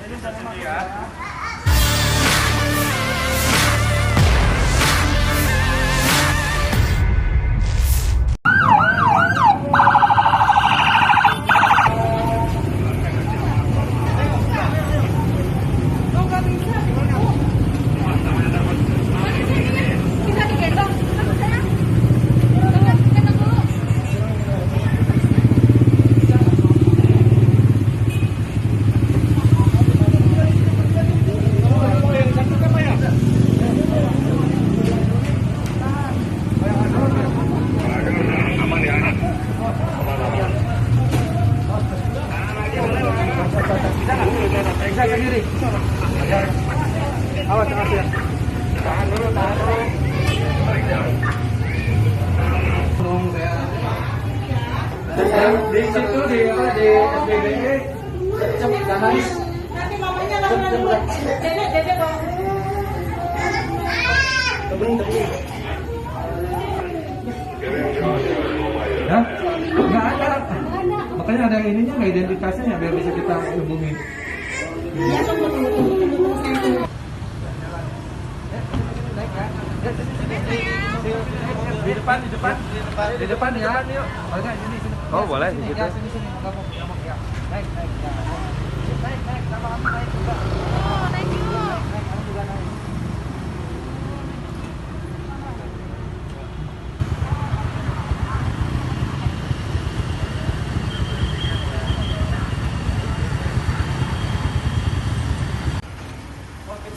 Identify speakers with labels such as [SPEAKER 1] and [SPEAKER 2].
[SPEAKER 1] Periksa sendiri. Awas, awas ya. Tahan dulu, tahan dulu. Di situ di apa di SBBE jangan.
[SPEAKER 2] Nanti mamanya lama-lama. Dedek dong.
[SPEAKER 1] Tebing. Ya, nggak ada. Makanya ada yang ininya, nggak identitasnya ya, biar bisa kita hubungi.
[SPEAKER 2] Ya, tunggu.
[SPEAKER 1] Di depan ya. Yuk. Olga sini.
[SPEAKER 3] Oh, boleh
[SPEAKER 1] sini.
[SPEAKER 3] gitu.
[SPEAKER 1] Ya, sini kamu ya. Naik ya. Naik sama kamu naik juga.
[SPEAKER 2] Oh, thank you.
[SPEAKER 1] Naik kamu juga naik. Oke.